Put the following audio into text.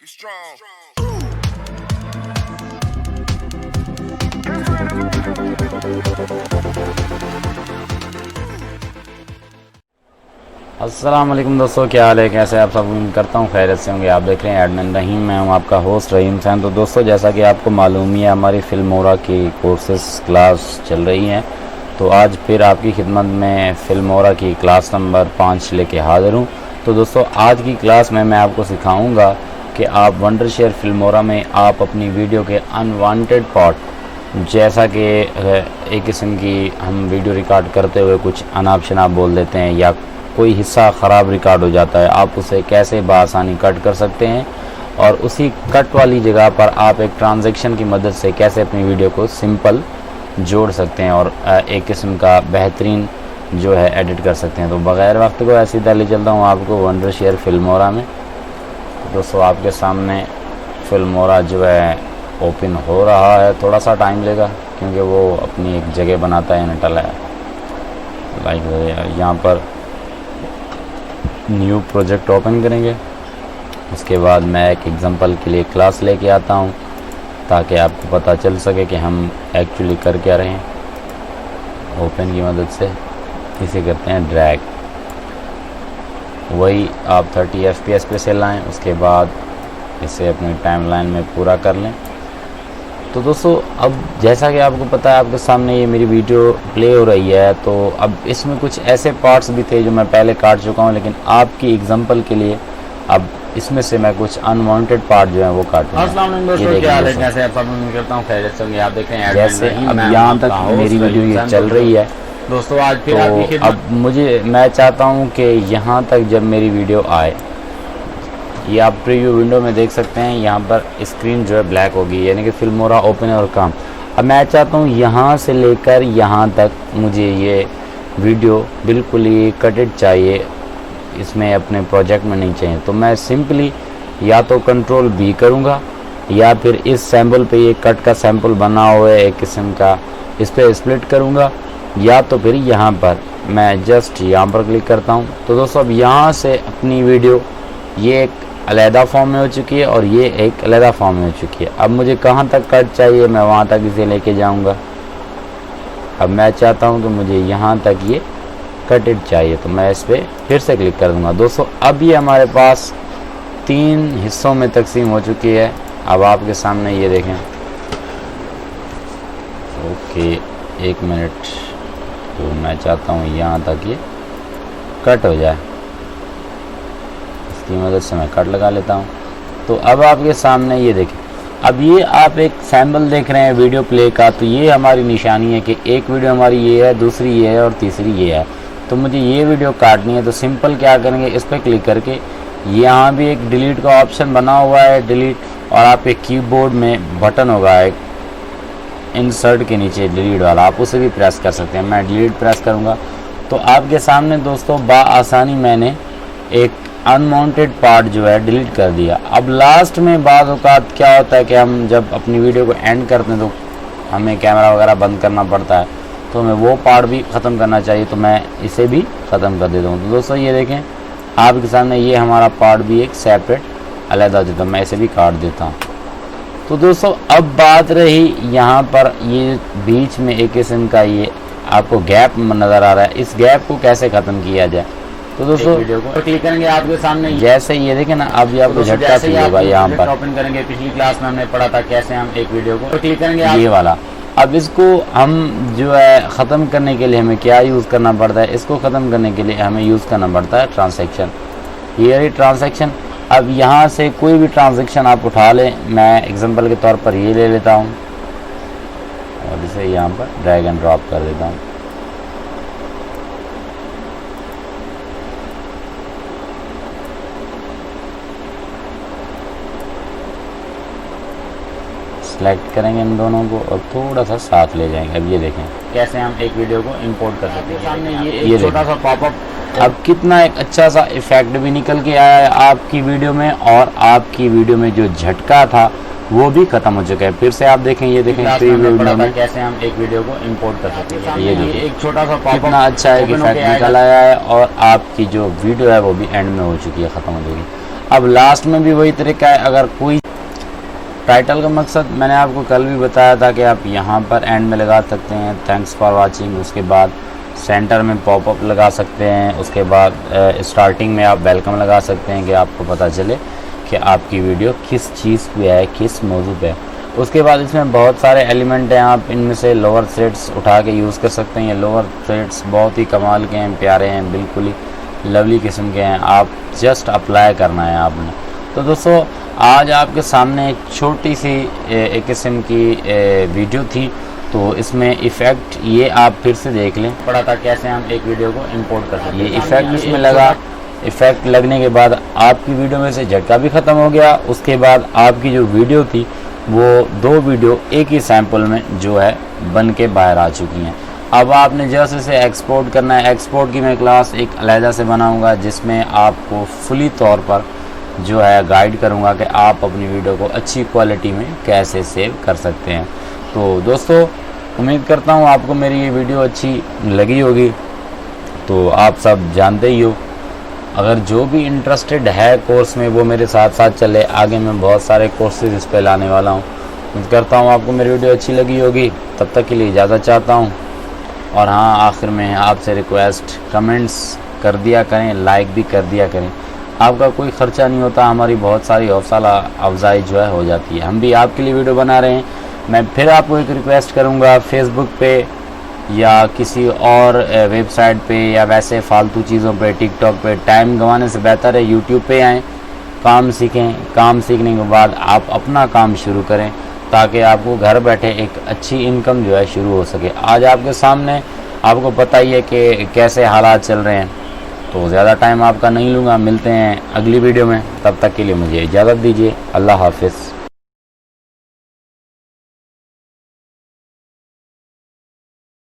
be strong. अस्सलाम वालेकुम दोस्तों, क्या हाल है, कैसे आप सब। उम्मीद करता हूँ खैरियत से होंगे। आप देख रहे हैं एडमिन रहीम, मैं हूँ आपका होस्ट रहीम सैन। तो दोस्तों, जैसा कि आपको मालूम ही है, हमारी फिल्मोरा की कोर्सेस क्लास चल रही हैं। तो आज फिर आपकी खिदमत में फिल्मोरा की क्लास नंबर 5 लेके हाज़िर हूँ। तो दोस्तों, आज की क्लास में मैं आपको सिखाऊँगा कि आप वंडरशेयर फिल्मोरा में आप अपनी वीडियो के अनवांटेड पार्ट, जैसा कि एक किस्म की हम वीडियो रिकॉर्ड करते हुए कुछ अनाप शनाप बोल देते हैं या कोई हिस्सा ख़राब रिकॉर्ड हो जाता है, आप उसे कैसे बासानी कट कर सकते हैं और उसी कट वाली जगह पर आप एक ट्रांजैक्शन की मदद से कैसे अपनी वीडियो को सिंपल जोड़ सकते हैं और एक किस्म का बेहतरीन जो है एडिट कर सकते हैं। तो बग़ैर वक्त को ऐसी ले चलता हूँ आपको वंडरशेयर फिल्मोरा में। दोस्तों, आपके सामने फिल्मोरा जो है ओपन हो रहा है। थोड़ा सा टाइम लेगा क्योंकि वो अपनी एक जगह बनाता है, नटल है। लाइक यहाँ पर न्यू प्रोजेक्ट ओपन करेंगे। उसके बाद मैं एक एग्जांपल के लिए क्लास लेके आता हूँ ताकि आपको पता चल सके कि हम एक्चुअली कर क्या रहे हैं। ओपन की मदद से इसे करते हैं ड्रैग। वही आप 30 FPS पे से लाएँ, उसके बाद इसे अपनी टाइमलाइन में पूरा कर लें। तो दोस्तों, अब जैसा कि आपको पता है, आपके सामने ये मेरी वीडियो प्ले हो रही है। तो अब इसमें कुछ ऐसे पार्ट्स भी थे जो मैं पहले काट चुका हूँ, लेकिन आपकी एग्जांपल के लिए अब इसमें से मैं कुछ अनवांटेड पार्ट जो है वो काटूंगा। अस्सलाम वालेकुम दोस्तों, क्या हाल है, कैसे आप सब। उम्मीद करता हूँ खैरियत से होंगे। आप देख रहे हैं जैसे अब यहाँ तक मेरी वीडियो ये चल रही है दोस्तों। आज फिर तो अब मैं चाहता हूँ कि यहाँ तक जब मेरी वीडियो आए, ये आप प्रीव्यू विंडो में देख सकते हैं, यहाँ पर स्क्रीन जो है ब्लैक होगी, यानी कि फिल्मोरा ओपन और काम। अब मैं चाहता हूँ यहाँ से लेकर यहाँ तक मुझे ये वीडियो बिल्कुल ही कटेड चाहिए, इसमें अपने प्रोजेक्ट में नहीं चाहिए। तो मैं सिंपली या तो कंट्रोल B करूँगा या फिर इस सैम्पल पे ये कट का सैम्पल बना हुआ है एक किस्म का, इस पर स्प्लिट करूँगा, या तो फिर यहाँ पर मैं जस्ट यहाँ पर क्लिक करता हूँ। तो दोस्तों, अब यहाँ से अपनी वीडियो ये एक अलहदा फॉर्म में हो चुकी है और ये एक अलहदा फॉर्म में हो चुकी है। अब मुझे कहाँ तक कट चाहिए, मैं वहाँ तक इसे लेके जाऊँगा। अब मैं चाहता हूँ कि मुझे यहाँ तक ये कटेड चाहिए, तो मैं इस पर फिर से क्लिक कर दूँगा। दोस्तों, अब ये हमारे पास 3 हिस्सों में तकसीम हो चुकी है। अब आपके सामने ये देखें। Okay, 1 minute. तो मैं चाहता हूँ यहाँ तक ये कट हो जाए, की मदद से मैं कट लगा लेता हूँ। तो अब आपके सामने ये देखें, अब ये आप एक सैम्पल देख रहे हैं वीडियो प्ले का। तो ये हमारी निशानी है कि एक वीडियो हमारी ये है, दूसरी ये है और तीसरी ये है। तो मुझे ये वीडियो काटनी है, तो सिंपल क्या करेंगे, इस पर क्लिक करके यहाँ भी एक डिलीट का ऑप्शन बना हुआ है, डिलीट, और आपके कीबोर्ड में बटन होगा एक इंसर्ट के नीचे डिलीट वाला, आप उसे भी प्रेस कर सकते हैं। मैं डिलीट प्रेस करूँगा तो आपके सामने दोस्तों बआसानी मैंने एक अनवांटेड पार्ट जो है डिलीट कर दिया। अब लास्ट में बाज़ औक़ात क्या होता है कि हम जब अपनी वीडियो को एंड करते हैं तो हमें कैमरा वगैरह बंद करना पड़ता है, तो हमें वो पार्ट भी ख़त्म करना चाहिए। तो मैं इसे भी ख़त्म कर देता हूँ। तो दोस्तों, ये देखें आपके सामने ये हमारा पार्ट भी एक सेपरेट अलहदा देता हूँ, मैं इसे भी काट देता हूँ। तो दोस्तों, अब बात रही यहाँ पर ये बीच में एक किस्म का ये आपको गैप नज़र आ रहा है, इस गैप को कैसे ख़त्म किया जाए। तो दोस्तों, वीडियो को क्लिक करेंगे, आपके सामने जैसे ये देखें ना, अब ये आपको झटका फील होगा। यहाँ पर ओपन करेंगे, पिछली क्लास में हमने पढ़ा था कैसे हम एक वीडियो को क्लिक करेंगे, ये वाला। अब इसको हम जो है ख़त्म करने के लिए हमें क्या यूज़ करना पड़ता है, इसको ख़त्म करने के लिए हमें यूज़ करना पड़ता है ट्रांजैक्शन। ये रही ट्रांजैक्शन। अब यहाँ से कोई भी ट्रांजैक्शन आप उठा लें, मैं एग्जांपल के तौर पर ये ले लेता हूँ और इसे यहाँ पर ड्रैग एंड ड्रॉप कर देता हूँ। सेलेक्ट करेंगे इन दोनों को और थोड़ा सा साथ ले जाएंगे। अब ये देखें कैसे हम एक वीडियो को इंपोर्ट कर सकते हैं। सामने ये एक छोटा सा पॉपअप, अब कितना एक अच्छा सा इफेक्ट भी निकल के आया है आपकी वीडियो में, और आपकी वीडियो में जो झटका था वो भी खत्म हो चुका है। फिर से आप देखें, ये देखें प्रीव्यू में कैसे हम एक वीडियो को इंपोर्ट कर सकते हैं। ये देखिए एक छोटा सा पॉपअप कितना अच्छा है, इफेक्ट निकल आया है और आपकी जो वीडियो है वो भी एंड में हो चुकी है, ख़त्म हो चुकी है। अब लास्ट में भी वही तरीका है। अगर कोई टाइटल का मकसद मैंने आपको कल भी बताया था कि आप यहाँ पर एंड में लगा सकते हैं थैंक्स फॉर वाचिंग, उसके बाद सेंटर में पॉपअप लगा सकते हैं, उसके बाद स्टार्टिंग में आप वेलकम लगा सकते हैं कि आपको पता चले कि आपकी वीडियो किस चीज़ पे है, किस मौजू पे है। उसके बाद इसमें बहुत सारे एलिमेंट हैं, आप इनमें से लोअर थ्रेड्स उठा के यूज़ कर सकते हैं। ये लोअर थ्रेड्स बहुत ही कमाल के हैं, प्यारे हैं, बिल्कुल ही लवली किस्म के हैं। आप जस्ट अप्लाई करना है आपने। तो दोस्तों आज आपके सामने एक छोटी सी एक किस्म की वीडियो थी, तो इसमें इफ़ेक्ट ये आप फिर से देख लें। पढ़ा था कैसे हम एक वीडियो को इंपोर्ट कर सकते हैं। ये इफ़ेक्ट इसमें लगा, इफ़ेक्ट लगने के बाद आपकी वीडियो में से झटका भी ख़त्म हो गया। उसके बाद आपकी जो वीडियो थी वो 2 वीडियो एक ही सैंपल में जो है बन के बाहर आ चुकी हैं। अब आपने जैसे इसे एक्सपोर्ट करना है, एक्सपोर्ट की मैं क्लास एक अलहदा से बनाऊंगा जिसमें आपको फुली तौर पर जो है गाइड करूंगा कि आप अपनी वीडियो को अच्छी क्वालिटी में कैसे सेव कर सकते हैं। तो दोस्तों उम्मीद करता हूं आपको मेरी ये वीडियो अच्छी लगी होगी। तो आप सब जानते ही हो, अगर जो भी इंटरेस्टेड है कोर्स में वो मेरे साथ साथ चले। आगे मैं बहुत सारे कोर्सेज इस पे लाने वाला हूँ। उम्मीद करता हूँ आपको मेरी वीडियो अच्छी लगी होगी। तब तक के लिए इजाज़त चाहता हूँ। और हाँ, आखिर में आपसे रिक्वेस्ट, कमेंट्स कर दिया करें, लाइक भी कर दिया करें। आपका कोई ख़र्चा नहीं होता, हमारी बहुत सारी हौसला अफजाई जो है हो जाती है। हम भी आपके लिए वीडियो बना रहे हैं। मैं फिर आपको एक रिक्वेस्ट करूँगा, फेसबुक पे या किसी और वेबसाइट पे या वैसे फालतू चीज़ों पे, टिकटॉक पे टाइम गंवाने से बेहतर है यूट्यूब पे आएँ, काम सीखें। काम सीखने के बाद आप अपना काम शुरू करें ताकि आपको घर बैठे एक अच्छी इनकम जो है शुरू हो सके। आज आपके सामने आपको पता ही है कि कैसे हालात चल रहे हैं। तो ज़्यादा टाइम आपका नहीं लूँगा, मिलते हैं अगली वीडियो में। तब तक के लिए मुझे इजाज़त दीजिए। अल्लाह हाफिज़।